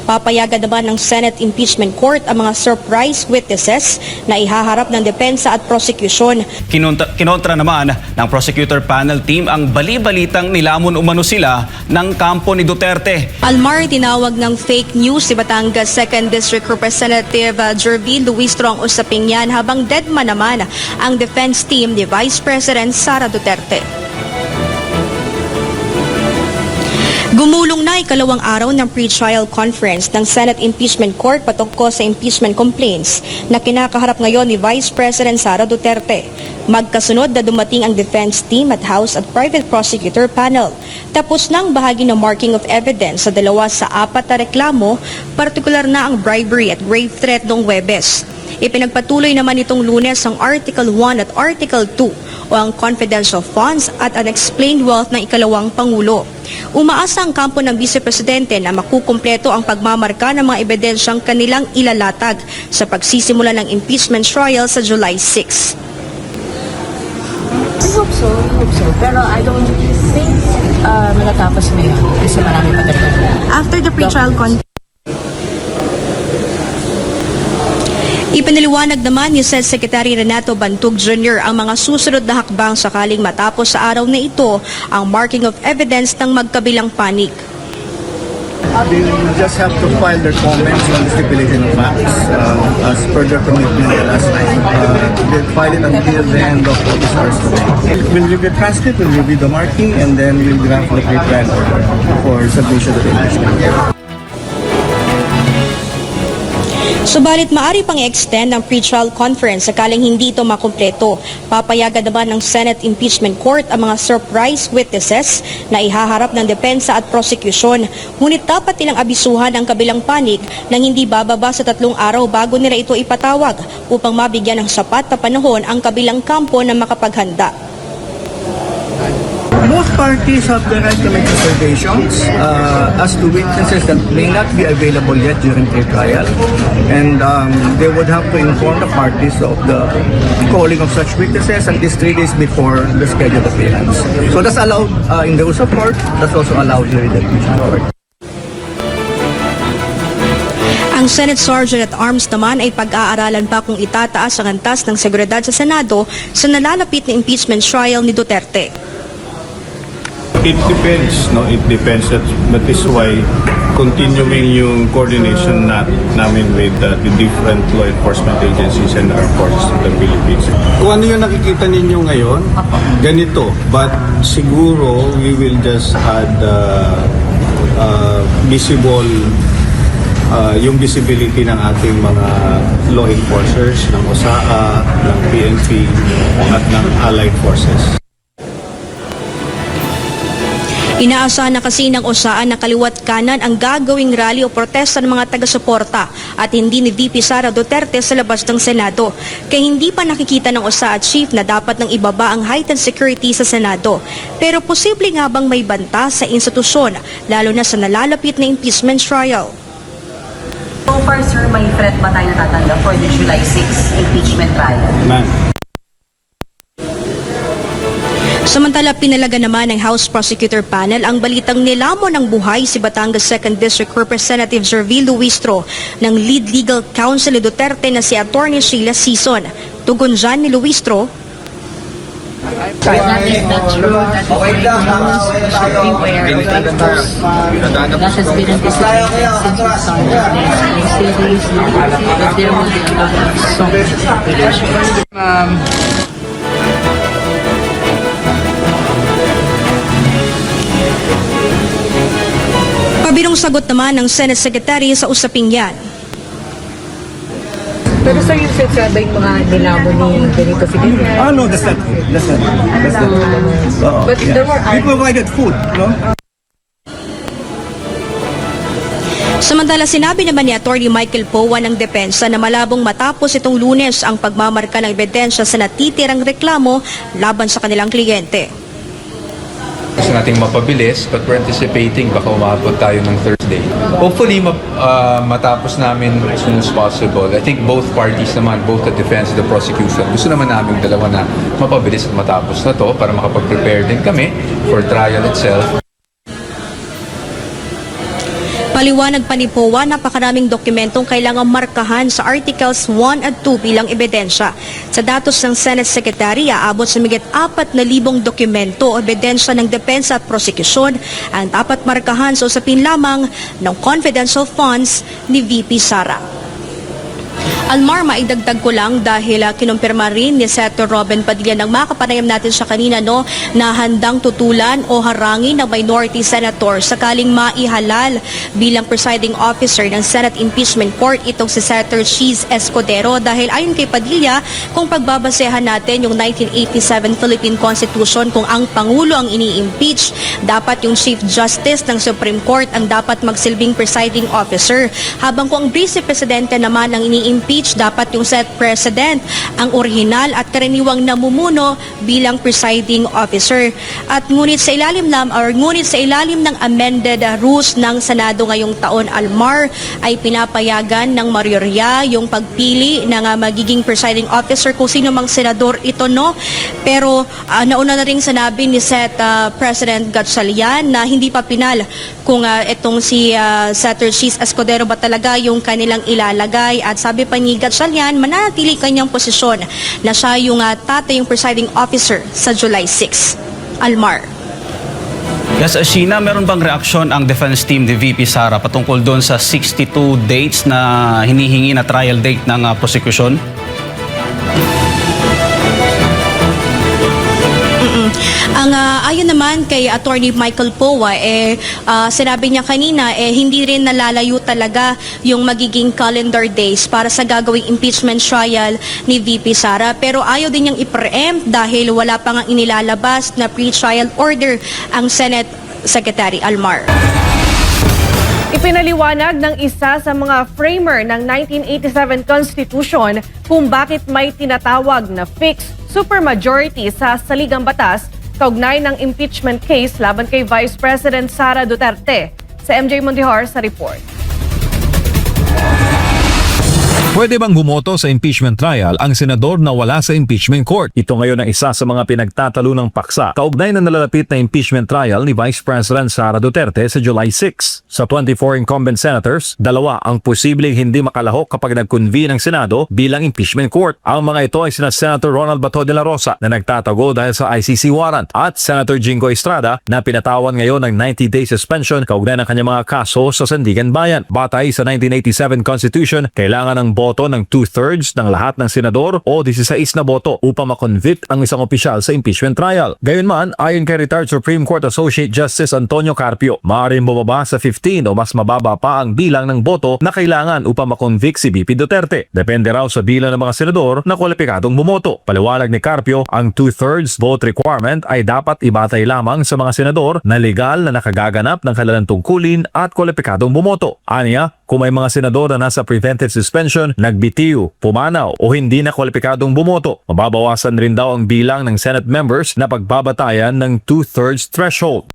Papayagan naman ng Senate Impeachment Court ang mga surprise witnesses na ihaharap ng depensa at prosecution. Kinontra naman ng prosecutor panel team ang bali-balitang nilamon umano sila ng kampo ni Duterte. Almar, tinawag ng fake news si Batangas 2nd District Representative Jervil Luistro ang usaping yan, habang deadman naman ang defense team ni Vice President Sara Duterte. Gumulong na ikalawang araw ng pre-trial conference ng Senate Impeachment Court patungkol sa impeachment complaints na kinakaharap ngayon ni Vice President Sara Duterte. Magkasunod na dumating ang defense team at House at Private Prosecutor panel. Tapos na ang bahagi ng marking of evidence sa 2 sa 4 na reklamo, partikular na ang bribery at grave threat noong Huwebes. Ipinagpatuloy naman itong Lunes ang Article 1 at Article 2 o ang confidential funds at unexplained wealth ng ikalawang Pangulo. Umaasa ang kampo ng Vice Presidente na makukumpleto ang pagmamarka ng mga ebidensyang kanilang ilalatag sa pagsisimula ng impeachment trial sa July 6. I hope so. Pero I don't think matatapos na yun kasi marami pa talaga. After the pre-trial conference, ipinaliwanag naman ni Senate Secretary Renato Bantug Jr. ang mga susunod na hakbang sakaling matapos sa araw na ito ang marking of evidence ng magkabilang panig. They will just have to file their comments on the stipulation of facts as per their commitment last night. They'll file it until the end of office hours today. We'll review the transcript, we'll review the marking, and then we'll draft the pre-trial order for submission to the impeachment. Subalit maaari pang i-extend ang pre-trial conference sakaling hindi ito makumpleto. Papayagan naman ng Senate Impeachment Court ang mga surprise witnesses na ihaharap ng depensa at prosecution. Ngunit dapat nilang abisuhan ang kabilang panig nang hindi bababa sa 3 araw bago nila ito ipatawag upang mabigyan ng sapat na panahon ang kabilang kampo na makapaghanda. Both parties have the right to make reservations as to witnesses that may not be available yet during pre-trial, and they would have to inform the parties of the calling of such witnesses at least 3 days before the scheduled appearance. So that's allowed in the rules of court, that's also allowed during the impeachment court. Ang Senate Sergeant at Arms naman ay pag-aaralan pa kung itataas ang antas ng seguridad sa Senado sa nalalapit na impeachment trial ni Duterte. It depends, no? It depends. That is why continuing yung coordination namin with the different law enforcement agencies and our forces of the Philippines. Kung ano yung nakikita ninyo ngayon, ganito. But siguro we will just add yung visibility ng ating mga law enforcers, ng OSAA, ng PNP, at ng allied forces. Inaasahan na kasi ng OSAA na kaliwat kanan ang gagawing rally o protesta ng mga taga-suporta at hindi ni VP Sara Duterte sa labas ng Senado. Kaya hindi pa nakikita ng OSAA chief na dapat nang ibaba ang heightened security sa Senado. Pero posible nga bang may banta sa institusyon, lalo na sa nalalapit na impeachment trial? So far, sir, may threat ba tayo natatanggap for the July 6 impeachment trial? Ma'am. Samantala, pinalaga naman ng House Prosecutor Panel ang balitang nilamon ng buhay si Batangas 2nd District Representative Jervil Luistro ng lead legal counsel ni Duterte na si Attorney Sheila Sison. Tugon dyan ni Luistro, That is not true. That is everywhere. That has been anticipated since we started this. And seriously, that there will be a lot of speculation. pabirong sagot naman ng Senate Secretary sa usaping yan. Pero sir, yung sinasabi yung mga nilamon ni Benito Fidel. No, that's not true. That's not true. That's not true. But there were We provided food, no? Samantala, sinabi naman ni Atty. Michael Powa ng depensa na malabong matapos itong Lunes ang pagmamarka ng ebidensya sa natitirang reklamo laban sa kanilang kliyente. Gusto nating mapabilis, but we're anticipating baka umabot tayo ng Thursday. Hopefully, matapos namin as soon as possible. I think both parties naman, both the defense and the prosecution, gusto naman namin dalawa na mapabilis at matapos na to para makapag-prepare din kami for trial itself. Paliwanag pa ni POA, napakaraming dokumentong kailangang markahan sa Articles 1 at 2 bilang ebidensya. Sa datos ng Senate Secretary, aabot sa migit 4,000 dokumento o ebidensya ng depensa at prosekusyon ang dapat markahan sa usapin lamang ng confidential funds ni VP Sara. Almar, maidagdag ko lang dahil kinumpirma rin ni Senator Robin Padilla ng makapanayam natin siya kanina na handang tutulan o harangin ng minority senator sakaling maihalal bilang presiding officer ng Senate Impeachment Court itong si Senator Cheese Escudero dahil ayon kay Padilla, kung pagbabasehan natin yung 1987 Philippine Constitution, kung ang Pangulo ang ini-impeach, dapat yung Chief Justice ng Supreme Court ang dapat magsilbing presiding officer. Habang kung ang Vice Presidente naman ang ini-impeach, dapat yung Senate President ang orihinal at karaniwang namumuno bilang presiding officer. At ngunit sa ilalim ng amended rules ng Senado ngayong taon, Almar, ay pinapayagan ng mayorya yung pagpili ng magiging presiding officer kung sino mang senador ito, no? Pero nauna na rin sinabi ni Senate President Gatchalian na hindi pa pinal kung itong si Senator Cheese Escudero ba talaga yung kanilang ilalagay. At sabi pa ni Gatchalian, mananatili kanyang posisyon na siya yung yung presiding officer sa July 6. Almar. Yes, Sheena, meron bang reaksyon ang defense team ni VP Sara patungkol doon sa 62 dates na hinihingi na trial date ng prosecution? Ayon naman kay Attorney Michael Poa, sinabi niya kanina, hindi rin nalalayo talaga yung magiging calendar days para sa gagawing impeachment trial ni VP Sara. Pero ayaw din niyang i-preempt dahil wala pa nga inilalabas na pre-trial order ang Senate Secretary. Almar. Ipinaliwanag ng isa sa mga framer ng 1987 Constitution kung bakit may tinatawag na fixed supermajority sa saligang batas kaugnay ng impeachment case laban kay Vice President Sara Duterte. Sa MJ Mondihar sa report. Pwede bang bumoto sa impeachment trial ang senador na wala sa impeachment court? Ito ngayon ang isa sa mga pinagtatalunang paksa kaugnay na nalalapit na impeachment trial ni Vice President Sara Duterte sa July 6. Sa 24 incumbent senators, 2 ang posibleng hindi makalahok kapag nag-convene ang Senado bilang impeachment court. Ang mga ito ay sina Senator Ronald Bato de la Rosa na nagtatago dahil sa ICC warrant at Senator Jingo Estrada na pinatawan ngayon ng 90-day suspension kaugnay ng kanyang mga kaso sa Sandigan Bayan. Batay sa 1987 Constitution, kailangan ng boto ng 2/3 ng lahat ng senador o 16 na boto upang makonvict ang isang opisyal sa impeachment trial. Gayunman, ayon kay retired Supreme Court Associate Justice Antonio Carpio, maaaring bumaba sa 15 o mas mababa pa ang bilang ng boto na kailangan upang makonvict si VP Duterte. Depende raw sa bilang ng mga senador na kwalipikadong bumoto. Paliwanag ni Carpio, ang 2/3 vote requirement ay dapat ibatay lamang sa mga senador na legal na nakagaganap ng kanilang tungkulin at kwalipikadong bumoto. Aniya, kung may mga senador na nasa preventive suspension, nagbitiw, pumanaw o hindi na kwalipikadong bumoto, mababawasan rin daw ang bilang ng Senate members na pagbabatayan ng 2/3 threshold.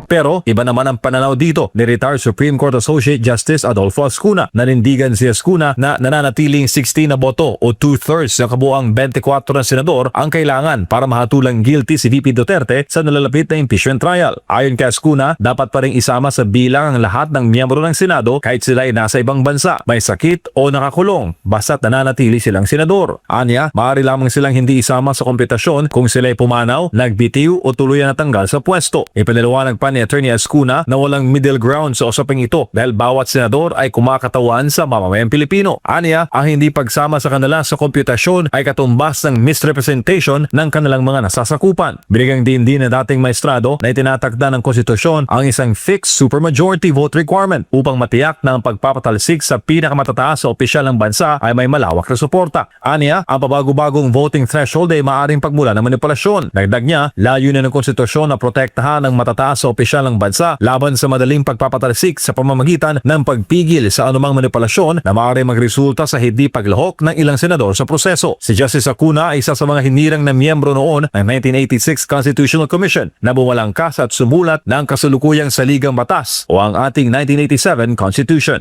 Pero iba naman ang pananaw dito ni retired Supreme Court Associate Justice Adolfo Ascuna. Nanindigan si Ascuna na nananatiling 16 na boto o 2/3 ng kabuuang 24 na senador ang kailangan para mahatulang guilty si VP Duterte sa nalalapit na impeachment trial. Ayon kay Ascuna, dapat pa rin isama sa bilang ang lahat ng miyembro ng Senado kahit sila ay nasa ibang bansa, may sakit o nakakulong, basta't nananatili silang senador. Anya, maaari lamang silang hindi isama sa kompetasyon kung sila ay pumanaw, nagbitiw o tuluyan natanggal sa pwesto. Ipinaliwanag pa ni Attorney Ascuna na walang middle ground sa usaping ito dahil bawat senador ay kumakatawan sa mamamayang Pilipino. Aniya, ang hindi pagsama sa kanila sa komputasyon ay katumbas ng misrepresentation ng kanilang mga nasasakupan. Binigyang din na dating maestrado na itinatakda ng konstitusyon ang isang fixed supermajority vote requirement upang matiyak na ang pagpapatalsik sa pinakamatataas sa opisyal ng bansa ay may malawak na suporta. Aniya, ang pabago-bagong voting threshold ay maaaring pagmula ng manipulasyon. Dagdag niya, layunin ng konstitusyon na protektahan ang matataas sa opisyal ng bansa laban sa madaling pagpapatalsik sa pamamagitan ng pagpigil sa anumang manipulasyon na maaari magresulta sa hindi paglahok ng ilang senador sa proseso. Si Justice Acuna ay isa sa mga hinirang na miyembro noon ng 1986 Constitutional Commission na bumalangkas at sumulat ng kasalukuyang saligang batas o ang ating 1987 Constitution.